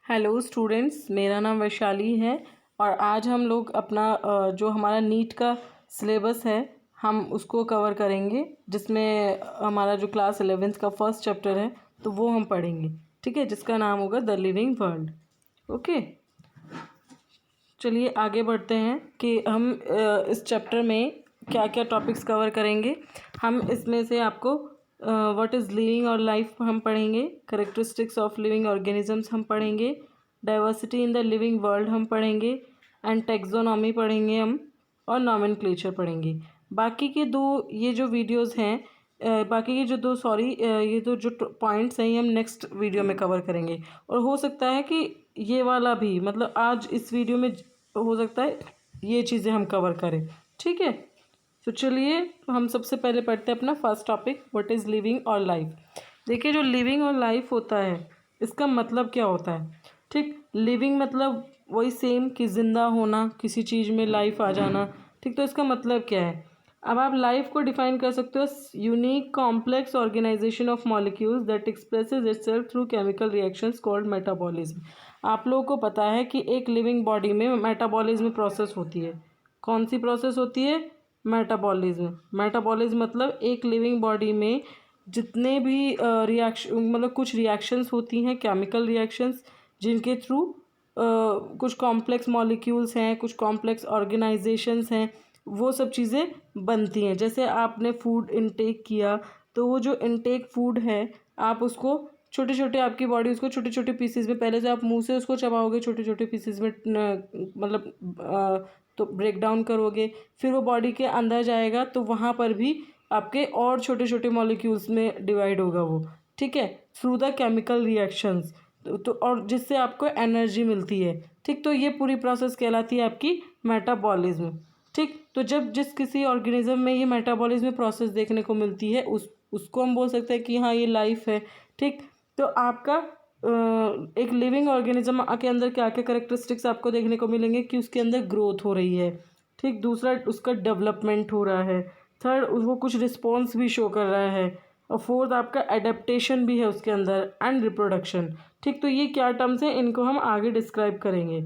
Hello students, मेरा नाम वैशाली है और आज हम लोग अपना जो हमारा नीट का सिलेबस है हम उसको कवर करेंगे, जिसमें हमारा जो क्लास 11th का फर्स्ट चैप्टर है तो वो हम पढ़ेंगे। ठीक है, जिसका नाम होगा द लिविंग वर्ल्ड। ओके, चलिए आगे बढ़ते हैं कि हम इस चैप्टर में क्या क्या टॉपिक्स कवर करेंगे। हम इसमें से आपको व्हाट इज़ लिविंग और लाइफ हम पढ़ेंगे, करेक्टरिस्टिक्स ऑफ लिविंग ऑर्गेनिजम्स हम पढ़ेंगे, diversity in the living world हम पढ़ेंगे, एंड टेक्सोनॉमी पढ़ेंगे हम, और नॉमेनक्लेचर पढ़ेंगे। बाकी के दो ये जो वीडियोस हैं बाकी के जो दो ये दो जो पॉइंट्स हैं ये हम नेक्स्ट वीडियो में कवर करेंगे। और हो सकता है कि ये वाला भी, मतलब आज इस वीडियो में हो सकता है ये चीज़ें हम कवर करें। ठीक है, तो चलिए हम सबसे पहले पढ़ते हैं अपना first topic, what is living और लाइफ। देखिए, जो लिविंग और लाइफ होता है इसका मतलब क्या होता है। ठीक, लिविंग मतलब वही सेम कि ज़िंदा होना, किसी चीज़ में लाइफ आ जाना। ठीक, तो इसका मतलब क्या है। अब आप लाइफ को डिफाइन कर सकते हो, unique complex organisation of molecules that expresses itself through chemical reactions called metabolism. आप लोगों को पता है कि एक लिविंग बॉडी में मेटाबॉलिज्म प्रोसेस होती है। कौन सी प्रोसेस होती है? मेटाबॉलिज्म। मेटाबॉलिज्म मतलब एक लिविंग बॉडी में जितने भी रिएक्शन, मतलब कुछ रिएक्शंस होती हैं, केमिकल रिएक्शंस, जिनके थ्रू कुछ कॉम्प्लेक्स मॉलिक्यूल्स हैं, कुछ कॉम्प्लेक्स ऑर्गेनाइजेशंस हैं, वो सब चीज़ें बनती हैं। जैसे आपने फूड इनटेक किया तो वो जो इनटेक फूड है आप उसको छोटे छोटे, आपकी बॉडी उसको छोटे छोटे पीसेस में, पहले से आप मुंह से उसको चबाओगे छोटे छोटे पीसेस में, मतलब तो ब्रेक डाउन करोगे, फिर वो बॉडी के अंदर जाएगा तो वहाँ पर भी आपके और छोटे छोटे मॉलिक्यूल्स में डिवाइड होगा वो। ठीक है, थ्रू द केमिकल रिएक्शंस, तो और जिससे आपको एनर्जी मिलती है। ठीक, तो ये पूरी प्रोसेस कहलाती है आपकी मेटाबॉलिज्म। ठीक, तो जब जिस किसी ऑर्गेनिज्म में ये मेटाबॉलिज्म प्रोसेस देखने को मिलती है उसको हम बोल सकते हैं कि हाँ ये लाइफ है। ठीक, तो आपका एक लिविंग ऑर्गेनिज्म के अंदर क्या क्या करेक्टरिस्टिक्स आपको देखने को मिलेंगे कि उसके अंदर ग्रोथ हो रही है। ठीक, दूसरा उसका डेवलपमेंट हो रहा है, थर्ड वो कुछ रिस्पॉन्स भी शो कर रहा है, और फोर्थ आपका एडेप्टेशन भी है उसके अंदर, एंड रिप्रोडक्शन। ठीक, तो ये क्या टर्म्स हैं, इनको हम आगे डिस्क्राइब करेंगे।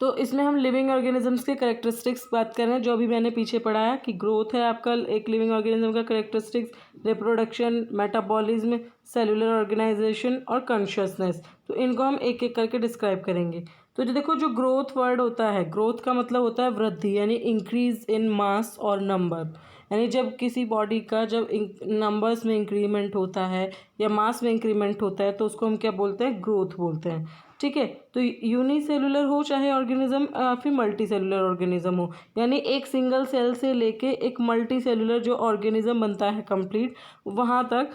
तो इसमें हम लिविंग ऑर्गेनिजम्स के करेक्टरिस्टिक्स बात कर रहे हैं, जो अभी मैंने पीछे पढ़ाया कि ग्रोथ है आपका एक लिविंग ऑर्गेनिज्म का characteristics, reproduction, metabolism, cellular organisation और कॉन्शियसनेस। तो इनको हम एक एक करके डिस्क्राइब करेंगे। तो जो देखो, जो ग्रोथ वर्ड होता है, ग्रोथ का मतलब होता है वृद्धि, यानी इंक्रीज इन मास और नंबर। यानी जब किसी बॉडी का जब नंबर्स में इंक्रीमेंट होता है या मास में इंक्रीमेंट होता है तो उसको हम क्या बोलते हैं? ग्रोथ बोलते हैं। ठीक है, तो यूनिसेलुलर हो चाहे ऑर्गेनिज्म, फिर मल्टी सेलुलर ऑर्गेनिज्म हो, यानी एक सिंगल सेल से लेके एक मल्टी सेलुलर जो ऑर्गेनिज्म बनता है कंप्लीट, वहाँ तक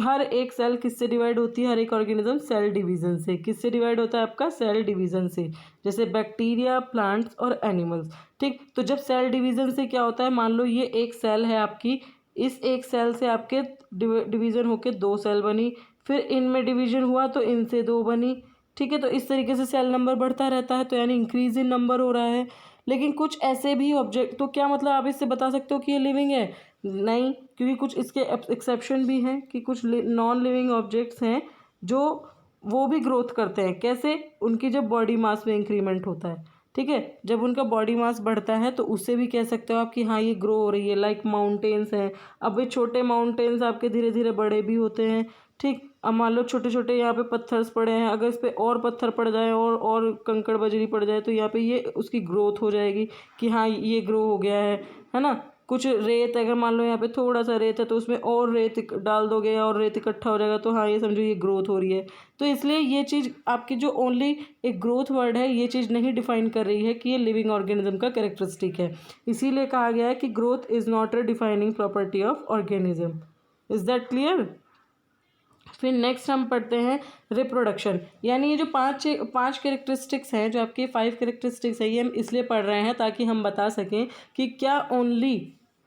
हर एक सेल किससे डिवाइड होती है? हर एक ऑर्गेनिज्म सेल डिवीजन से। किससे डिवाइड होता है आपका? सेल डिवीजन से, जैसे बैक्टीरिया, प्लांट्स और एनिमल्स। ठीक, तो जब सेल डिवीजन से क्या होता है, मान लो ये एक सेल है आपकी, इस एक सेल से आपके डिवीजन होके दो सेल बनी, फिर इनमें डिवीजन हुआ तो इनसे दो बनी। ठीक है, तो इस तरीके से सेल नंबर बढ़ता रहता है, तो यानी इंक्रीज इन नंबर हो रहा है। लेकिन कुछ ऐसे भी ऑब्जेक्ट, तो क्या मतलब आप इससे बता सकते हो कि ये लिविंग है? नहीं, क्योंकि कुछ इसके एक्सेप्शन भी हैं कि कुछ नॉन लिविंग ऑब्जेक्ट्स हैं जो वो भी ग्रोथ करते हैं। कैसे? उनकी जब बॉडी मास में इंक्रीमेंट होता है। ठीक है, जब उनका बॉडी मास बढ़ता है तो उससे भी कह सकते हो आप कि हाँ ये ग्रो हो रही है। लाइक माउंटेन्स हैं, अब ये छोटे माउंटेन्स आपके धीरे धीरे बड़े भी होते हैं। ठीक, अब मान लो छोटे छोटे यहाँ पे पत्थर्स पड़े हैं, अगर इस पे और पत्थर पड़ जाए और कंकड़ बजरी पड़ जाए तो यहाँ पे ये उसकी ग्रोथ हो जाएगी कि हाँ ये ग्रो हो गया है ना। कुछ रेत, अगर मान लो यहाँ पे थोड़ा सा रेत है तो उसमें और रेत डाल दोगे और रेत इकट्ठा हो जाएगा, तो हाँ ये समझो ये ग्रोथ हो रही है। तो इसलिए ये चीज़ आपकी जो ओनली एक ग्रोथ वर्ड है, ये चीज़ नहीं डिफाइन कर रही है कि ये लिविंग ऑर्गेनिज्म का कैरेक्टरिस्टिक है। इसीलिए कहा गया है कि growth is not a defining property of organism. Is that clear? फिर नेक्स्ट हम पढ़ते हैं रिप्रोडक्शन। यानी ये जो पांच कैरेक्टरिस्टिक्स हैं, जो आपके 5 कैरेक्टरिस्टिक्स है, ये हम इसलिए पढ़ रहे हैं ताकि हम बता सकें कि क्या ओनली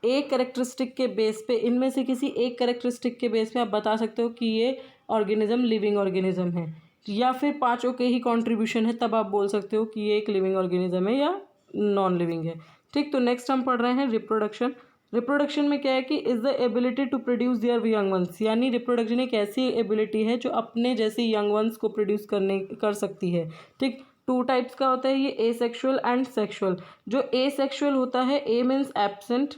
एक कैरेक्टरिस्टिक के बेस पे, इनमें से किसी एक कैरेक्टरिस्टिक के बेस पे आप बता सकते हो कि ये ऑर्गेनिज्म लिविंग ऑर्गेनिज्म है, या फिर पांचों के ही कंट्रीब्यूशन है, तब आप बोल सकते हो कि ये एक लिविंग ऑर्गेनिज्म है या नॉन लिविंग है। ठीक, तो नेक्स्ट हम पढ़ रहे हैं रिप्रोडक्शन। रिप्रोडक्शन में क्या है कि is the ability to produce their young ones, यानी रिप्रोडक्शन एक ऐसी एबिलिटी है जो अपने जैसे यंग वंस को प्रोड्यूस कर सकती है। ठीक, टू टाइप्स का होता है ये, ए सेक्शुअल एंड सेक्शुअल। जो ए सेक्शुअल होता है, ए मीन्स एब्सेंट,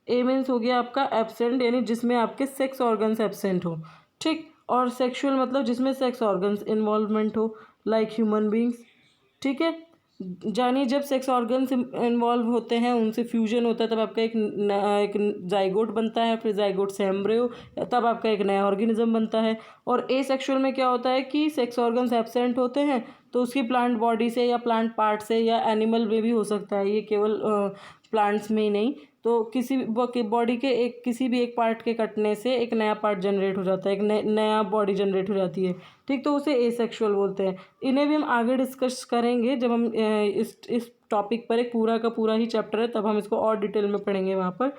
ए मीन्स हो गया आपका एब्सेंट यानी जिसमें आपके सेक्स ऑर्गन्स एब्सेंट हो। ठीक, और सेक्शुअल मतलब जिसमें सेक्स ऑर्गन्स इन्वॉल्वमेंट हो, लाइक ह्यूमन बींग्स। ठीक है, जानिए जब सेक्स ऑर्गन्स इन्वॉल्व होते हैं, उनसे फ्यूजन होता है, तब आपका एक जाइगोट बनता है, फिर जाइगोट से एम्ब्रियो, तब आपका एक नया ऑर्गेनिज्म बनता है। और ए सेक्शुअल में क्या होता है कि सेक्स ऑर्गन्स एब्सेंट होते हैं, तो उसकी प्लांट बॉडी से या प्लांट पार्ट से या एनिमल में भी हो सकता है, ये केवल प्लांट्स में ही नहीं, तो किसी बॉडी के एक किसी भी एक पार्ट के कटने से एक नया पार्ट जनरेट हो जाता है, एक नया बॉडी जनरेट हो जाती है। ठीक, तो उसे एसेक्सुअल बोलते हैं। इन्हें भी हम आगे डिस्कस करेंगे जब हम इस टॉपिक पर, एक पूरा का पूरा ही चैप्टर है, तब हम इसको और डिटेल में पढ़ेंगे वहाँ पर।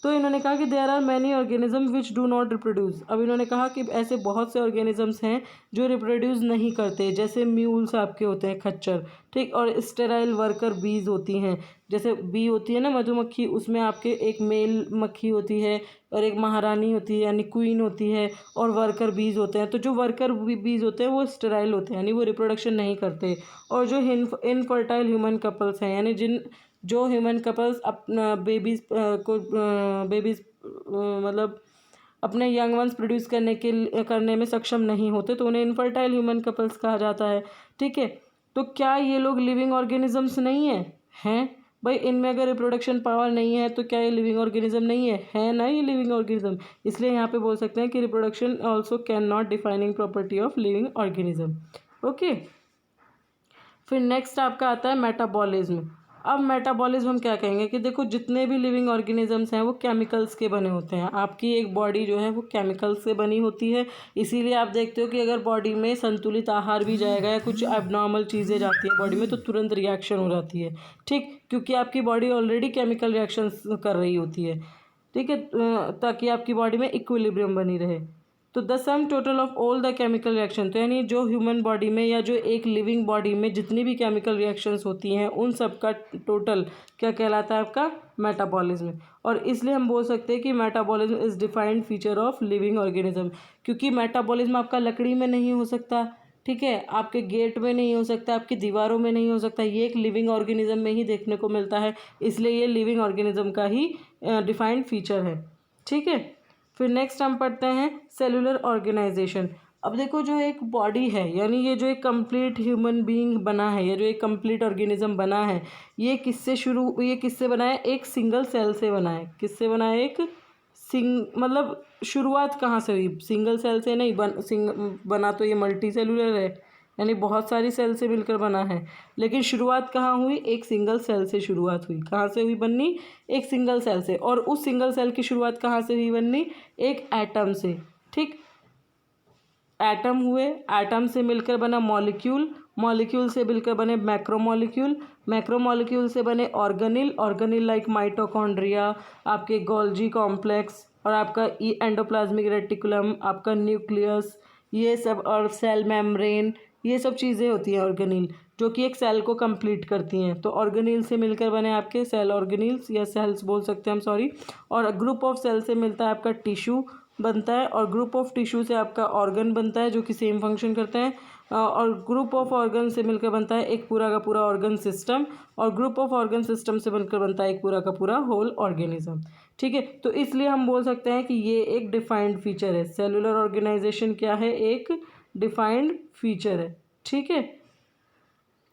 तो इन्होंने कहा कि there are many organism which do not reproduce. अब इन्होंने कहा कि ऐसे बहुत से ऑर्गेनिजम्स हैं जो रिप्रोड्यूस नहीं करते, जैसे म्यूल्स आपके होते हैं, खच्चर। ठीक, और स्टेराइल वर्कर बीज होती हैं, जैसे बी होती है ना मधुमक्खी, उसमें आपके एक मेल मक्खी होती है और एक महारानी होती है यानी क्वीन होती है, और वर्कर बीज होते हैं। तो जो वर्कर बीज होते हैं वो स्टेराइल होते हैं यानी वो रिप्रोडक्शन नहीं करते। और जो इनफर्टाइल ह्यूमन कपल्स हैं, यानी जो ह्यूमन कपल्स अपना बेबीज मतलब अपने यंग वंस प्रोड्यूस करने में सक्षम नहीं होते, तो उन्हें इनफर्टाइल ह्यूमन कपल्स कहा जाता है। ठीक है, तो क्या ये लोग लिविंग ऑर्गेनिजम्स नहीं हैं भाई? इनमें अगर रिप्रोडक्शन पावर नहीं है तो क्या ये लिविंग ऑर्गेनिज्म नहीं है ना ये लिविंग ऑर्गेनिज्म। इसलिए यहाँ पे बोल सकते हैं कि reproduction also can not defining property of living organism. Okay, फिर नेक्स्ट आपका आता है मेटाबॉलिज्म। अब मेटाबॉलिज्म हम क्या कहेंगे कि देखो जितने भी लिविंग ऑर्गेनिजम्स हैं वो केमिकल्स के बने होते हैं। आपकी एक बॉडी जो है वो केमिकल्स से बनी होती है, इसीलिए आप देखते हो कि अगर बॉडी में संतुलित आहार भी जाएगा या कुछ एबनॉर्मल चीज़ें जाती हैं बॉडी में तो तुरंत रिएक्शन हो जाती है। ठीक, क्योंकि आपकी बॉडी ऑलरेडी केमिकल रिएक्शंस कर रही होती है। ठीक है, ताकि आपकी बॉडी में इक्विलिब्रियम बनी रहे। तो the sum total of all the chemical reaction, तो यानी जो ह्यूमन बॉडी में या जो एक लिविंग बॉडी में जितनी भी केमिकल रिएक्शंस होती हैं उन सब का टोटल क्या कहलाता है? आपका मेटाबॉलिज्म। और इसलिए हम बोल सकते हैं कि metabolism is defined feature of living organism, क्योंकि मेटाबॉलिज्म आपका लकड़ी में नहीं हो सकता, ठीक है, आपके गेट में नहीं हो सकता, आपकी दीवारों में नहीं हो सकता, ये एक लिविंग ऑर्गेनिज्म में ही देखने को मिलता है, इसलिए ये लिविंग ऑर्गेनिज्म का ही डिफाइंड फीचर है। ठीक है, फिर नेक्स्ट हम पढ़ते हैं सेलुलर ऑर्गेनाइजेशन। अब देखो जो एक बॉडी है यानी ये जो एक कंप्लीट ह्यूमन बीइंग बना है, ये जो एक कंप्लीट ऑर्गेनिज्म बना है, ये किससे बना है? एक सिंगल सेल से बना है। किससे बना है? मतलब शुरुआत कहाँ से हुई? सिंगल सेल से नहीं बना तो ये मल्टी सेलुलर है यानी बहुत सारी सेल से मिलकर बना है, लेकिन शुरुआत कहाँ हुई? एक सिंगल सेल से शुरुआत हुई। कहाँ से हुई बननी? एक सिंगल सेल से। और उस सिंगल सेल की शुरुआत कहाँ से हुई बननी? एक एटम से। ठीक, एटम हुए, एटम से मिलकर बना मॉलिक्यूल, मॉलिक्यूल से मिलकर बने मैक्रोमॉलिक्यूल, मैक्रोमॉलिक्यूल से बने ऑर्गेनिल, ऑर्गेनिल लाइक माइटोकॉन्ड्रिया, आपके गोल्जी कॉम्प्लेक्स और आपका एंडोप्लाज्मिक रेटिकुलम, आपका न्यूक्लियस, ये सब, और सेल मेम्ब्रेन, ये सब चीज़ें होती हैं ऑर्गेनिल जो कि एक सेल को कंप्लीट करती हैं। तो ऑर्गेनिल से मिलकर बने आपके सेल ऑर्गेनिल्स या सेल्स बोल सकते हैं हम, सॉरी। और ग्रुप ऑफ सेल से मिलता है आपका टिश्यू बनता है, और ग्रुप ऑफ टिश्यू से आपका ऑर्गन बनता है जो कि सेम फंक्शन करते हैं, और ग्रुप ऑफ ऑर्गन से मिलकर बनता है एक पूरा का पूरा ऑर्गन सिस्टम, और ग्रुप ऑफ ऑर्गन सिस्टम से बनकर बनता है एक पूरा का पूरा होल ऑर्गेनिज्म। ठीक है, तो इसलिए हम बोल सकते हैं कि ये एक डिफाइंड फीचर है। सेलुलर ऑर्गेनाइजेशन क्या है? एक डिफाइंड फीचर है। ठीक है,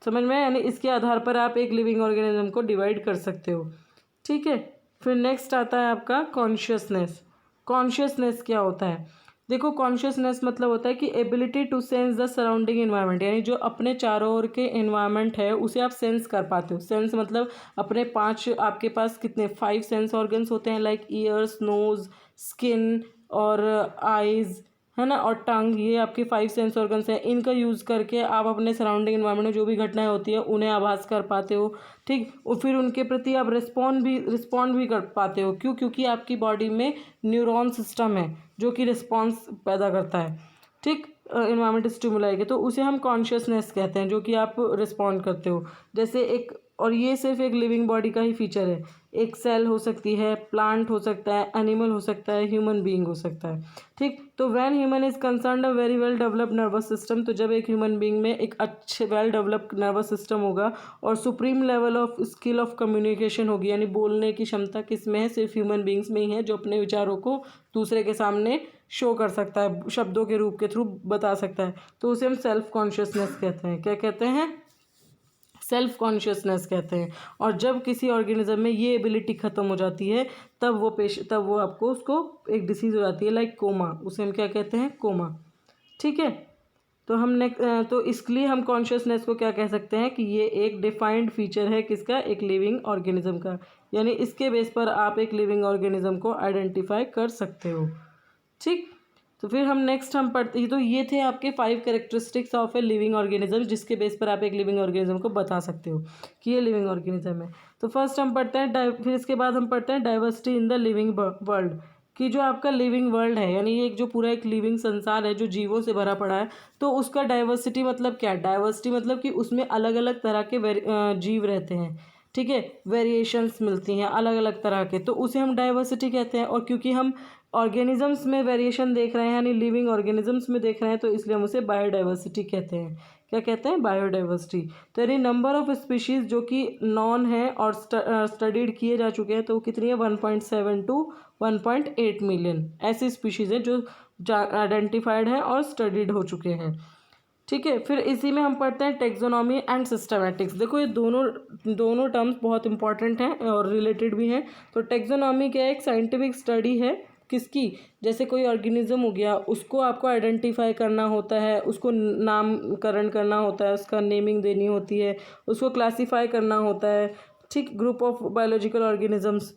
समझ में? यानी इसके आधार पर आप एक लिविंग ऑर्गेनिज्म को डिवाइड कर सकते हो। ठीक है, फिर नेक्स्ट आता है आपका कॉन्शियसनेस। कॉन्शियसनेस क्या होता है? देखो कॉन्शियसनेस मतलब होता है कि ability to sense the surrounding environment, यानी जो अपने चारों ओर के इन्वायरमेंट है उसे आप सेंस कर पाते हो। सेंस मतलब अपने आपके पास कितने 5 सेंस ऑर्गन्स होते हैं, लाइक ईयर्स, नोज, स्किन और आइज़, है ना, और टंग, ये आपके 5 सेंस ऑर्गन्स हैं। इनका यूज़ करके आप अपने सराउंडिंग इन्वायरमेंट में जो भी घटनाएं होती है उन्हें आभास कर पाते हो। ठीक, और फिर उनके प्रति आप रिस्पॉन्ड भी कर पाते हो। क्यों? क्योंकि आपकी बॉडी में न्यूरॉन सिस्टम है जो कि रिस्पॉन्स पैदा करता है। ठीक, इन्वायरमेंट स्टिमुलाई के, तो उसे हम कॉन्शियसनेस कहते हैं, जो कि आप रिस्पॉन्ड करते हो। जैसे एक और ये सिर्फ एक लिविंग बॉडी का ही फीचर है। एक सेल हो सकती है, प्लांट हो सकता है, एनिमल हो सकता है, ह्यूमन बीइंग हो सकता है। ठीक, तो when human is concerned a very well developed nervous system, तो जब एक ह्यूमन बीइंग में एक अच्छे वेल डेवलप्ड नर्वस सिस्टम होगा और supreme level of skill of communication होगी, यानी बोलने की क्षमता किस में है, सिर्फ ह्यूमन बीइंग्स में ही है, जो अपने विचारों को दूसरे के सामने शो कर सकता है, शब्दों के रूप के थ्रू बता सकता है, तो उसे हम सेल्फ कॉन्शियसनेस कहते हैं। क्या कहते हैं? सेल्फ कॉन्शियसनेस कहते हैं। और जब किसी ऑर्गेनिज्म में ये एबिलिटी ख़त्म हो जाती है, तब वो आपको उसको एक डिसीज़ हो जाती है, लाइक कोमा, उसे हम क्या कहते हैं? कोमा। ठीक है, तो तो इसलिए हम कॉन्शियसनेस को क्या कह सकते हैं कि ये एक डिफाइंड फीचर है किसका? एक लिविंग ऑर्गेनिज्म का, यानी इसके बेस पर आप एक लिविंग ऑर्गेनिज्म को आइडेंटिफाई कर सकते हो। ठीक, तो फिर हम नेक्स्ट हम पढ़ते ही, तो ये थे आपके 5 characteristics of a living organism, जिसके बेस पर आप एक लिविंग ऑर्गेनिज्म को बता सकते हो कि ये लिविंग ऑर्गेनिज्म है। तो फर्स्ट हम पढ़ते हैं फिर इसके बाद हम पढ़ते हैं diversity in the living world, कि जो आपका लिविंग वर्ल्ड है, यानी ये जो पूरा एक लिविंग संसार है जो जीवों से भरा पड़ा है, तो उसका डाइवर्सिटी मतलब क्या है? डाइवर्सिटी मतलब कि उसमें अलग अलग तरह के जीव रहते हैं। ठीक है, वेरिएशंस मिलती हैं अलग अलग तरह के, तो उसे हम डाइवर्सिटी कहते हैं। और क्योंकि हम ऑर्गेनिजम्स में वेरिएशन देख रहे हैं, यानी लिविंग ऑर्गेनिजम्स में देख रहे हैं, तो इसलिए हम उसे बायोडाइवर्सिटी कहते हैं। क्या कहते हैं? बायोडाइवर्सिटी। तो यानी नंबर ऑफ स्पीशीज़ जो कि नॉन है और स्टडीड किए जा चुके हैं, तो वो कितनी है? 1.7 to 1.8 मिलियन ऐसी स्पीशीज़ हैं जो आइडेंटिफाइड हैं और स्टडीड हो चुके हैं। ठीक है, फिर इसी में हम पढ़ते हैं टेक्सोनॉमी एंड सिस्टमैटिक्स। देखो ये दोनों टर्म्स बहुत इंपॉर्टेंट हैं और रिलेटेड भी हैं। तो टेक्सोनॉमी क्या है? एक साइंटिफिक स्टडी है किसकी? जैसे कोई ऑर्गेनिज्म हो गया, उसको आपको आइडेंटिफाई करना होता है, उसको नामकरण करना होता है, उसका नेमिंग देनी होती है, उसको क्लासीफाई करना होता है। ठीक, ग्रुप ऑफ बायोलॉजिकल ऑर्गेनिजम्स,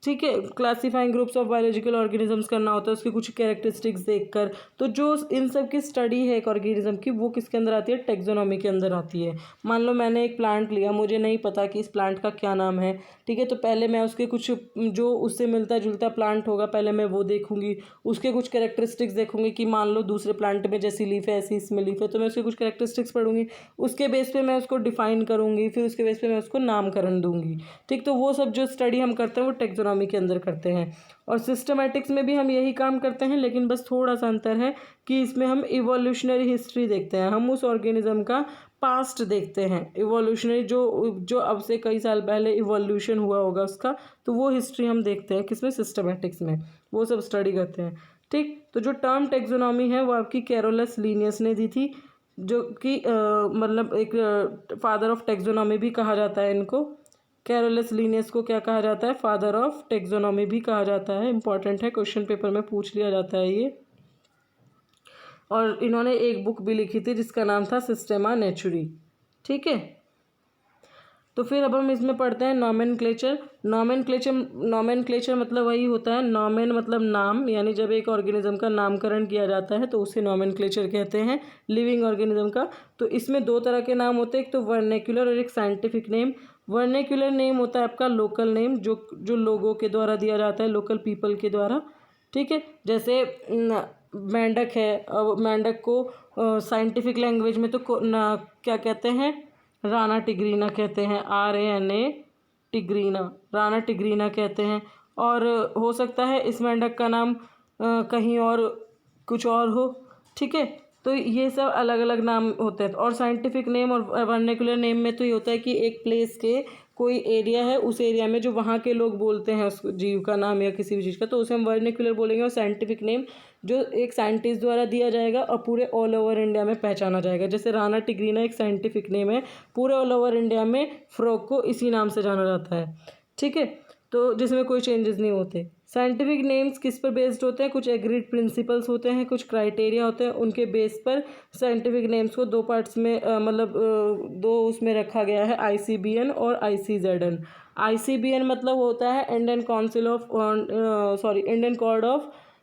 ठीक है, classifying groups of biological organisms करना होता है, उसकी कुछ कैरेक्टरिस्टिक्स देखकर। तो जो इन सब की स्टडी है एक ऑर्गेनिज्म की, वो किसके अंदर आती है? टेक्सोनॉमी के अंदर आती है। मान लो मैंने एक प्लांट लिया, मुझे नहीं पता कि इस प्लांट का क्या नाम है। ठीक है, तो पहले मैं उसके कुछ जो उससे मिलता जुलता प्लांट होगा, पहले मैं वो देखूंगी, उसके कुछ कैरेक्टरिस्टिक्स देखूंगी कि मान लो दूसरे प्लांट में जैसी लीफ है ऐसी इसमें लीफ है, तो मैं उसके कुछ कैरेक्टरिस्टिक्स पढ़ूंगी, उसके बेस पे मैं उसको डिफाइन करूंगी, फिर उसके बेस पे मैं उसको नामकरण दूंगी। ठीक, तो वो सब जो स्टडी हम करते हैं वो टेक्सोनॉमी के अंदर करते हैं। और सिस्टमैटिक्स में भी हम यही काम करते हैं, लेकिन बस थोड़ा सा अंतर है कि इसमें हम इवोल्यूशनरी हिस्ट्री देखते हैं, हम उस ऑर्गेनिज्म का पास्ट देखते हैं। इवोल्यूशनरी जो अब से कई साल पहले इवोल्यूशन हुआ होगा उसका, तो वो हिस्ट्री हम देखते हैं किसमें? सिस्टमैटिक्स में, वो सब स्टडी करते हैं। ठीक, तो जो टर्म टेक्सोनॉमी है वो आपकी कैरोलस लीनियस ने दी थी, जो कि मतलब एक फादर ऑफ टेक्सोनॉमी भी कहा जाता है इनको। कैरोलस लीनियस को क्या कहा जाता है? फादर ऑफ टेक्सोनॉमी भी कहा जाता है। इंपॉर्टेंट है, क्वेश्चन पेपर में पूछ लिया जाता है ये। और इन्होंने एक बुक भी लिखी थी जिसका नाम था सिस्टेमा नेचुरी। ठीक है, तो फिर अब हम इसमें पढ़ते हैं नॉमेनक्लेचर। नॉमेनक्लेचर मतलब वही होता है, नॉमेन मतलब नाम, यानी जब एक ऑर्गेनिज्म का नामकरण किया जाता है तो उसे नॉमेनक्लेचर कहते हैं, लिविंग ऑर्गेनिज्म का। तो इसमें 2 तरह के नाम होते हैं, एक तो वर्नेक्युलर और एक साइंटिफिक नेम। वर्नेक्युलर नेम होता है आपका लोकल नेम, जो लोगों के द्वारा दिया जाता है, लोकल पीपल के द्वारा। ठीक है, जैसे मेंढक है, अब मेंढक को साइंटिफिक लैंग्वेज में तो क्या कहते हैं? राना टिग्रीना कहते हैं, RANA टिग्रीना, राना टिग्रीना कहते हैं। और हो सकता है इस मेंढक का नाम कहीं और कुछ और हो। ठीक है, तो ये सब अलग अलग नाम होते हैं। और साइंटिफिक नेम और वर्नेकुलर नेम में तो ये होता है कि एक प्लेस के कोई एरिया है, उस एरिया में जो वहाँ के लोग बोलते हैं उस जीव का नाम या किसी भी चीज़ का, तो उसे हम वर्नेकुलर बोलेंगे। और साइंटिफिक नेम जो एक साइंटिस्ट द्वारा दिया जाएगा और पूरे ऑल ओवर इंडिया में पहचाना जाएगा। जैसे राना टिग्रीना एक साइंटिफिक नेम है, पूरे ऑल ओवर इंडिया में फ्रॉग को इसी नाम से जाना जाता है। ठीक है, तो जिसमें कोई चेंजेस नहीं होते। साइंटिफिक नेम्स किस पर बेस्ड होते हैं? कुछ एग्रीड प्रिंसिपल्स होते हैं, कुछ क्राइटेरिया होते हैं, उनके बेस पर साइंटिफिक नेम्स को 2 पार्ट्स में मतलब 2 उसमें रखा गया है, ICBN और ICZN। ICBN मतलब होता है Indian council of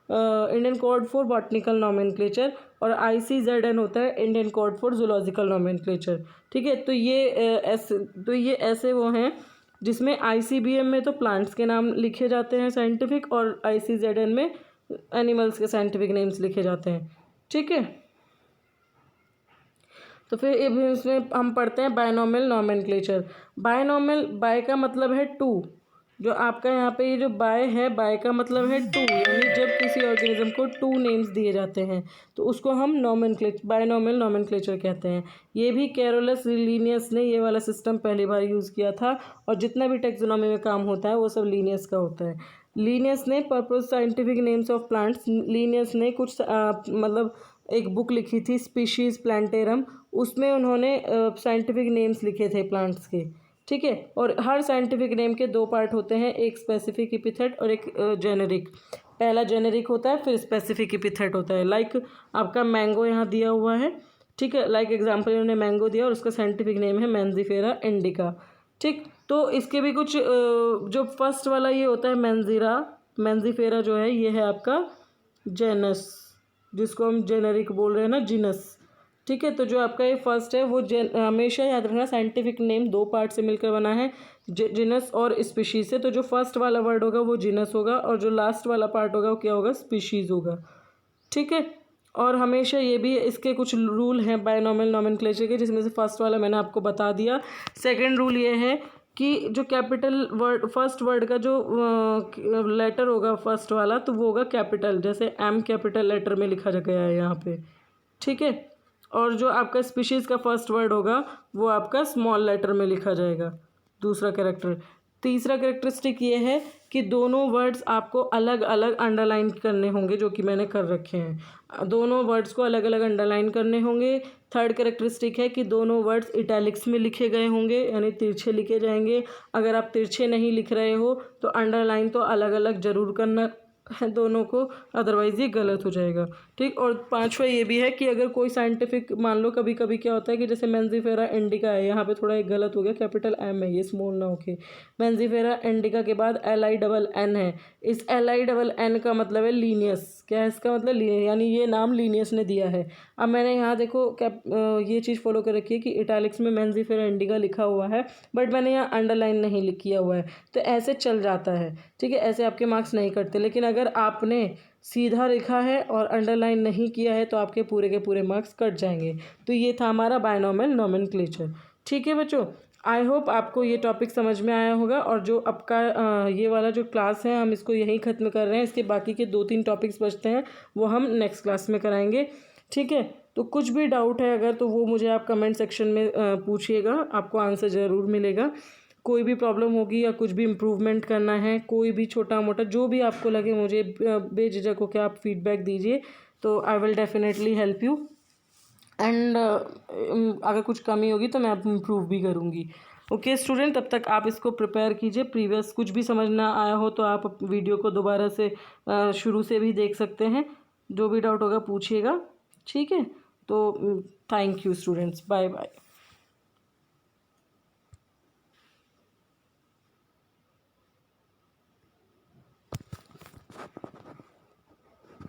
Indian code for botanical nomenclature, और ICZN होता है Indian code for zoological nomenclature. ठीक है, तो ये ऐसे वो हैं जिसमें ICBM में तो प्लांट्स के नाम लिखे जाते हैं साइंटिफिक, और ICZN में एनिमल्स के साइंटिफिक नेम्स लिखे जाते हैं। ठीक है, तो फिर इसमें हम पढ़ते हैं बायनॉमियल नॉमेनक्लेचर। बायनॉमियल, बाय का मतलब है टू, जो आपका यहाँ पे ये जो बाय है, बाय का मतलब है टू, यानी जब किसी ऑर्गेनिज्म को टू नेम्स दिए जाते हैं तो उसको हम बायनॉमियल नॉमेनक्लेचर कहते हैं। ये भी कैरोलस लीनियस ने ये वाला सिस्टम पहली बार यूज़ किया था, और जितना भी टैक्सोनॉमी में काम होता है वो सब लीनियस का होता है। लीनियस ने purpose scientific names of plants, Linnaeus ने कुछ मतलब एक बुक लिखी थी स्पीशीज़ प्लांटेरम, उसमें उन्होंने साइंटिफिक नेम्स लिखे थे प्लांट्स के, ठीक है। और हर साइंटिफिक नेम के दो पार्ट होते हैं, एक स्पेसिफिक एपिथेट और एक जेनेरिक। पहला जेनेरिक होता है, फिर स्पेसिफिक एपिथेट होता है। लाइक आपका मैंगो यहाँ दिया हुआ है, ठीक है, लाइक एग्जांपल इन्होंने मैंगो दिया और उसका साइंटिफिक नेम है मैंजीफेरा इंडिका, ठीक। तो इसके भी कुछ जो फर्स्ट वाला ये होता है मैंजीफेरा जो है ये है आपका जेनस, जिसको हम जेनेरिक बोल रहे हैं ना, जीनस, ठीक है। तो जो आपका ये फर्स्ट है वो हमेशा याद रखना साइंटिफिक नेम दो पार्ट से मिलकर बना है, जीनस और स्पीशीज से। तो जो फर्स्ट वाला वर्ड होगा वो जीनस होगा और जो लास्ट वाला पार्ट होगा वो क्या होगा, स्पीशीज होगा, ठीक है। और हमेशा ये भी इसके कुछ रूल हैं बायनॉमियल नॉमेनक्लेचर के, जिसमें से फर्स्ट वाला मैंने आपको बता दिया। सेकेंड रूल ये है कि जो कैपिटल वर्ड, फर्स्ट वर्ड का जो लेटर होगा फर्स्ट वाला, तो वो होगा कैपिटल, जैसे एम कैपिटल लेटर में लिखा गया है यहाँ पे, ठीक है। और जो आपका स्पीशीज़ का फर्स्ट वर्ड होगा वो आपका स्मॉल लेटर में लिखा जाएगा, दूसरा कैरेक्टर। तीसरा कैरेक्टरिस्टिक ये है कि दोनों वर्ड्स आपको अलग अलग अंडरलाइन करने होंगे, जो कि मैंने कर रखे हैं। दोनों वर्ड्स को अलग अलग अंडरलाइन करने होंगे। थर्ड कैरेक्टरिस्टिक है कि दोनों वर्ड्स इटैलिक्स में लिखे गए होंगे, यानी तिरछे लिखे जाएंगे। अगर आप तिरछे नहीं लिख रहे हो तो अंडरलाइन तो अलग अलग ज़रूर करना है दोनों को, अदरवाइज़ ये गलत हो जाएगा, ठीक। और पांचवा ये भी है कि अगर कोई साइंटिफिक, मान लो कभी कभी क्या होता है कि जैसे मैंजीफेरा इंडिका है, यहाँ पे थोड़ा एक गलत हो गया, कैपिटल एम है, ये स्मॉल ना होके मैंजीफेरा इंडिका के बाद LINN है। इस LINN का मतलब है लीनियस। क्या है इसका मतलब, लीनियस, यानी ये नाम लीनियस ने दिया है। अब मैंने यहाँ देखो ये चीज़ फॉलो कर रखी है कि इटैलिक्स में मैंजीफेरा इंडिका लिखा हुआ है, बट मैंने यहाँ अंडरलाइन नहीं किया हुआ है, तो ऐसे चल जाता है, ठीक है। ऐसे आपके मार्क्स नहीं कटते। लेकिन अगर आपने सीधा लिखा है और अंडरलाइन नहीं किया है तो आपके पूरे के पूरे मार्क्स कट जाएंगे। तो ये था हमारा बायनॉमियल नॉमेनक्लेचर, ठीक है बच्चों। आई होप आपको ये टॉपिक समझ में आया होगा। और जो आपका ये वाला जो क्लास है हम इसको यहीं ख़त्म कर रहे हैं। इसके बाकी के 2-3 टॉपिक्स बचते हैं, वो हम नेक्स्ट क्लास में कराएंगे, ठीक है। तो कुछ भी डाउट है अगर, तो वो मुझे आप कमेंट सेक्शन में पूछिएगा, आपको आंसर ज़रूर मिलेगा। कोई भी प्रॉब्लम होगी या कुछ भी इम्प्रूवमेंट करना है, कोई भी छोटा मोटा जो भी आपको लगे, मुझे बेझिझक होकर आप फीडबैक दीजिए, तो I will definitely help you. And अगर कुछ कमी होगी तो मैं आप इम्प्रूव भी करूँगी। ओके स्टूडेंट, तब तक आप इसको प्रिपेयर कीजिए। प्रीवियस कुछ भी समझ ना आया हो तो आप वीडियो को दोबारा से शुरू से भी देख सकते हैं। जो भी डाउट होगा पूछिएगा, ठीक है। तो thank you students, bye bye.